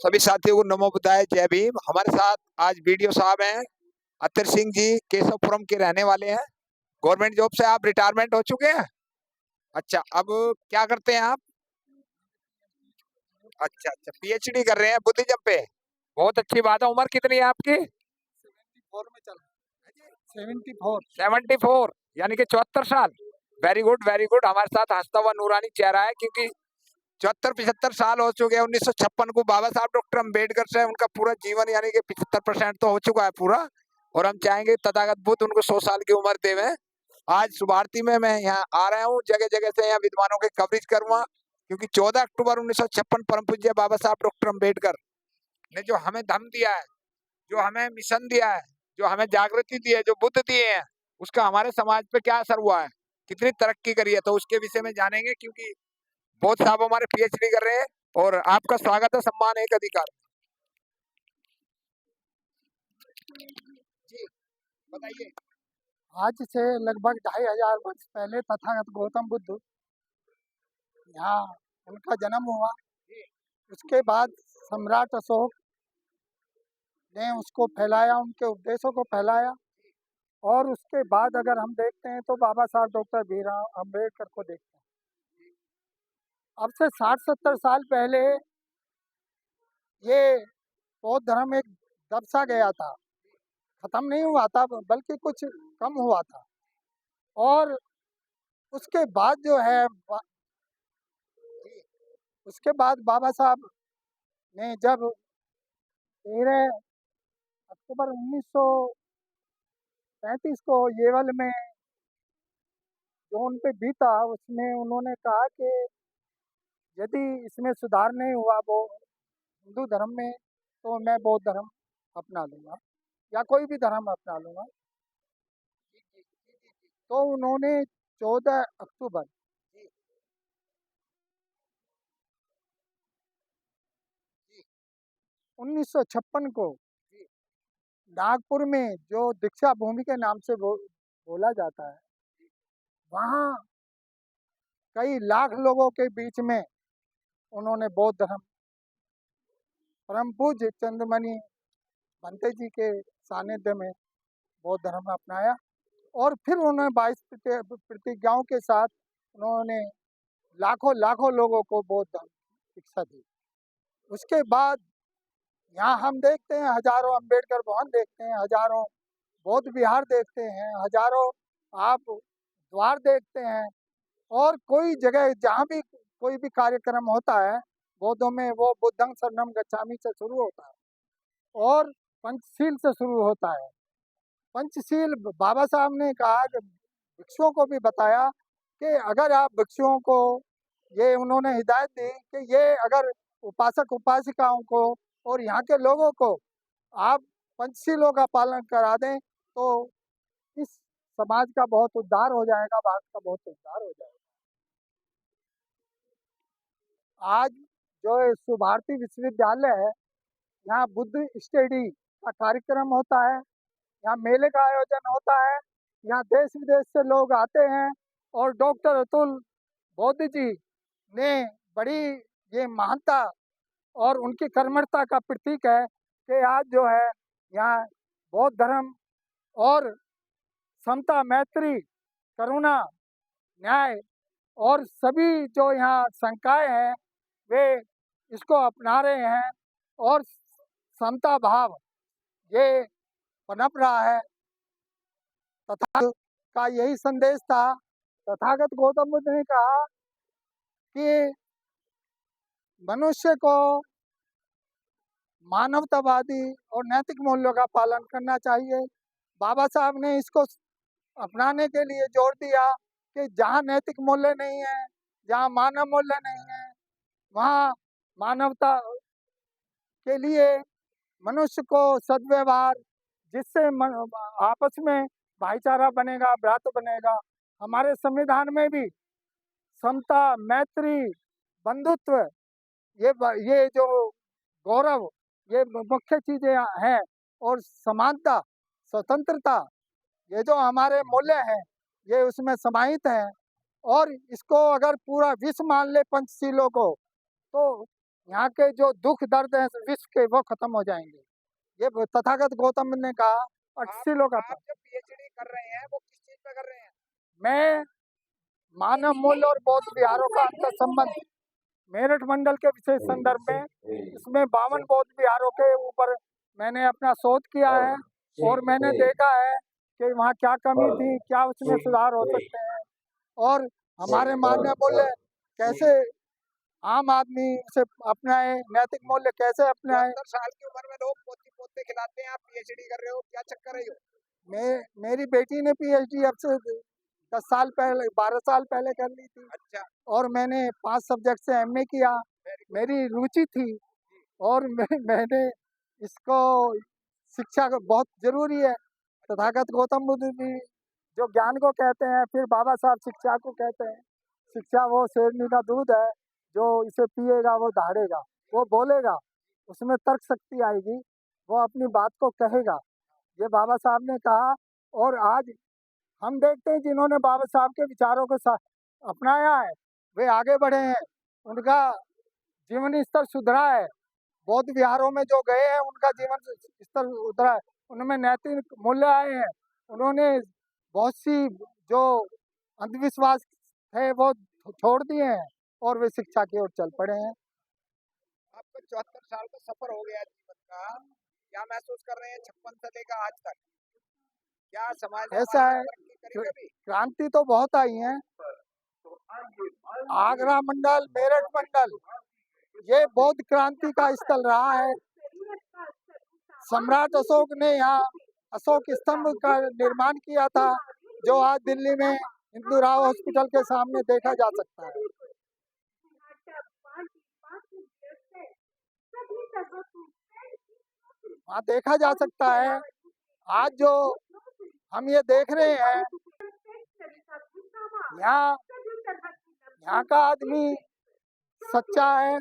सभी साथियों को नमो बुद्धाय, जय भीम। हमारे साथ आज बीडीओ साहब हैं, अतर सिंह जी, केशवपुरम के रहने वाले हैं। गवर्नमेंट जॉब से आप रिटायरमेंट हो चुके हैं? अच्छा, अब क्या करते हैं आप? अच्छा अच्छा, पीएचडी कर रहे हैं बुद्धिज्म पे। बहुत अच्छी बात है। उम्र कितनी है आपकी? 74 में चल रहा है। 74। 74 यानी कि 74 साल। Very good very good. हमारे साथ हंसता हुआ नूरानी चेहरा है, क्योंकि 74-75 साल हो चुके हैं। 1956 को बाबा साहब डॉक्टर अम्बेडकर से उनका पूरा जीवन यानी कि 75% तो हो चुका है पूरा। और हम चाहेंगे तथागत बुद्ध उनको 100 साल की उम्र देवे। आज शुभारती में मैं यहाँ आ रहा हूँ, जगह जगह से यहाँ विद्वानों के कवरेज करूंगा, क्योंकि 14 अक्टूबर 1956 परम पूज्य बाबा साहब डॉक्टर अम्बेडकर ने जो हमें धम्म दिया है, जो हमें मिशन दिया है, जो हमें जागृति दी है, जो बुद्ध दिए हैं, उसका हमारे समाज पे क्या असर हुआ है, कितनी तरक्की करी है, तो उसके विषय में जानेंगे। क्योंकि बहुत साहब हमारे पीएचडी कर रहे हैं और आपका स्वागत है, सम्मान एक अधिकार। जी बताइए। आज से लगभग 2500 वर्ष पहले तथागत गौतम बुद्ध यहाँ उनका जन्म हुआ। उसके बाद सम्राट अशोक ने उसको फैलाया, उनके उपदेशों को फैलाया। और उसके बाद अगर हम देखते हैं तो बाबा साहब डॉक्टर भीमराव अम्बेडकर को देखते हैं। अब से 60-70 साल पहले ये बौद्ध धर्म एक दब सा गया था, खत्म नहीं हुआ था, बल्कि कुछ कम हुआ था। और उसके बाद जो है उसके बाद बाबा साहब ने जब 13 अक्टूबर 1935 को येवल में जो उन पे बीता, उसमें उन्होंने कहा कि यदि इसमें सुधार नहीं हुआ वो हिंदू धर्म में, तो मैं बौद्ध धर्म अपना लूँगा या कोई भी धर्म अपना लूँगा। तो उन्होंने 14 अक्टूबर 1956 को नागपुर में, जो दीक्षा भूमि के नाम से बोला जाता है, वहाँ कई लाख लोगों के बीच में उन्होंने बौद्ध धर्म, परम पूज्य चंद्रमणि भंते जी के सानिध्य में बौद्ध धर्म अपनाया। और फिर उन्होंने 22 प्रतिज्ञाओं के साथ उन्होंने लाखों लाखों लोगों को बौद्ध धर्म की शिक्षा दी। उसके बाद यहाँ हम देखते हैं हजारों अम्बेडकर भवन देखते हैं, हजारों बौद्ध विहार देखते हैं, हजारों आप द्वार देखते हैं। और कोई जगह जहाँ भी कोई भी कार्यक्रम होता है बौद्धों में, वो बुद्धं शरणं गच्छामि से शुरू होता है और पंचशील से शुरू होता है। पंचशील बाबा साहब ने कहा कि भिक्षुओं को भी बताया कि अगर आप भिक्षुओं को, ये उन्होंने हिदायत दी कि ये अगर उपासक उपासिकाओं को और यहाँ के लोगों को आप पंचशीलों का पालन करा दें, तो इस समाज का बहुत उद्धार हो जाएगा, भारत का बहुत उद्धार हो जाएगा। आज जो सुभारती विश्वविद्यालय है, यहाँ बुद्ध स्टडी का कार्यक्रम होता है, यहाँ मेले का आयोजन होता है, यहाँ देश विदेश से लोग आते हैं। और डॉक्टर अतुल बौद्ध जी ने बड़ी ये महानता और उनकी कर्मठता का प्रतीक है कि आज जो है यहाँ बौद्ध धर्म और समता, मैत्री, करुणा, न्याय और सभी जो यहाँ संकाय हैं वे इसको अपना रहे हैं। और समता भाव ये पनप रहा है। तथागत का यही संदेश था। तथागत गौतम बुद्ध ने कहा कि मनुष्य को मानवतावादी और नैतिक मूल्यों का पालन करना चाहिए। बाबा साहब ने इसको अपनाने के लिए जोर दिया कि जहाँ नैतिक मूल्य नहीं है, जहाँ मानव मूल्य नहीं है, वहाँ मानवता के लिए मनुष्य को सद्व्यवहार, जिससे आपस में भाईचारा बनेगा, भ्रातृ बनेगा। हमारे संविधान में भी समता, मैत्री, बंधुत्व, ये जो गौरव, ये मुख्य चीजें हैं। और समानता, स्वतंत्रता, ये जो हमारे मूल्य हैं, ये उसमें समाहित हैं। और इसको अगर पूरा विश्व मान ले पंचशीलों को, तो यहाँ के जो दुख दर्द हैं विश्व के वो खत्म हो जाएंगे। ये तथागत गौतम ने कहा और आप शिलों का था। आप जो पीएचडी कर रहे हैं वो किस चीज पे कर रहे हैं? मैं मानव मूल्य और बौद्ध विहारों का अंतर संबंध मेरठ मंडल के विशेष संदर्भ में इसमें 52 बौद्ध विहारों के ऊपर मैंने अपना शोध किया है और मैंने देखा है कि वहाँ क्या कमी थी, क्या उसमें सुधार हो सकते हैं और हमारे मानव मूल्य कैसे आम आदमी उसे अपनाए, नैतिक मूल्य कैसे अपनाए। 74 साल की उम्र में लोग पोती पोते खिलाते हैं, आप पीएचडी कर रहे हो, क्या चक्कर है ये? मेरी बेटी ने पीएचडी अब से 10 साल पहले 12 साल पहले कर ली थी अच्छा, और मैंने 5 सब्जेक्ट से एमए किया। Very good. मेरी रुचि थी और मैंने इसको शिक्षा को बहुत ज़रूरी है। तथागत गौतम बुद्ध भी जो ज्ञान को कहते हैं, फिर बाबा साहब शिक्षा को कहते हैं। शिक्षा वो शेरनी का दूध है, जो इसे पिएगा वो दहाड़ेगा, वो बोलेगा, उसमें तर्क शक्ति आएगी, वो अपनी बात को कहेगा। ये बाबा साहब ने कहा और आज हम देखते हैं जिन्होंने बाबा साहब के विचारों को अपनाया है, वे आगे बढ़े हैं, उनका जीवन स्तर सुधरा है। बौद्ध विहारों में जो गए हैं उनका जीवन स्तर उतरा है, उनमें नैतिक मूल्य आए हैं, उन्होंने बहुत सी जो अंधविश्वास है वो छोड़ दिए हैं और वे शिक्षा की ओर चल पड़े हैं। आपको 74 साल का सफर हो गया जीवन का, क्या महसूस कर रहे हैं 56 से लेकर आज तक? क्या समाज ने ऐसा हमारे है, लिए तरक्की करी कभी? क्रांति तो बहुत आई है, आगरा मंडल, मेरठ मंडल, ये बौद्ध क्रांति का स्थल रहा है। सम्राट अशोक ने यहाँ अशोक स्तंभ का निर्माण किया था, जो आज दिल्ली में हिंदू राव हॉस्पिटल के सामने देखा जा सकता है। वहाँ देखा जा सकता है। आज जो हम ये देख रहे हैं, यहाँ यहाँ का आदमी सच्चा है,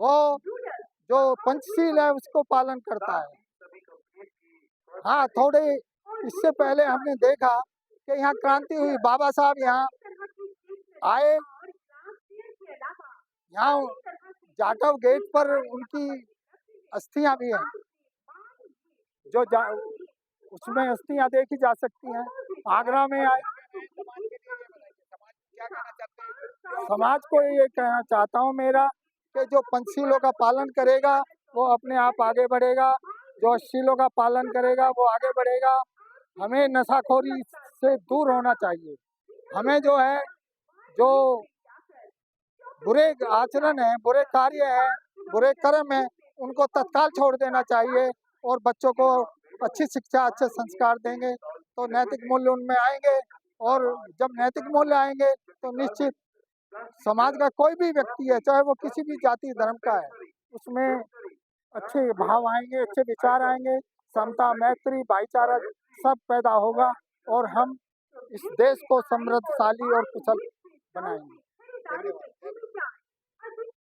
वो जो पंचशील है उसको पालन करता है। हाँ, थोड़े इससे पहले हमने देखा कि यहाँ क्रांति हुई, बाबा साहब यहाँ आए, यहाँ जाटव गेट पर उनकी अस्थियां भी हैं, जो उसमें अस्थियां देखी जा सकती हैं। आगरा में आए, समाज के लिए ये बताइए, समाज को क्या कहना चाहते हैं? समाज को ये कहना चाहता हूँ मेरा कि जो पंचशीलों का पालन करेगा वो अपने आप आगे बढ़ेगा, जो शीलों का पालन करेगा वो आगे बढ़ेगा। हमें नशाखोरी से दूर होना चाहिए। हमें जो है, जो बुरे आचरण है, बुरे कार्य है, बुरे कर्म है, उनको तत्काल छोड़ देना चाहिए और बच्चों को अच्छी शिक्षा, अच्छे संस्कार देंगे तो नैतिक मूल्य उनमें आएंगे और जब नैतिक मूल्य आएंगे तो निश्चित समाज का कोई भी व्यक्ति है, चाहे वो किसी भी जाति धर्म का है, उसमें अच्छे भाव आएंगे, अच्छे विचार आएंगे, समता, मैत्री, भाईचारा सब पैदा होगा और हम इस देश को समृद्धशाली और कुशल बनाएंगे। धन्यवाद।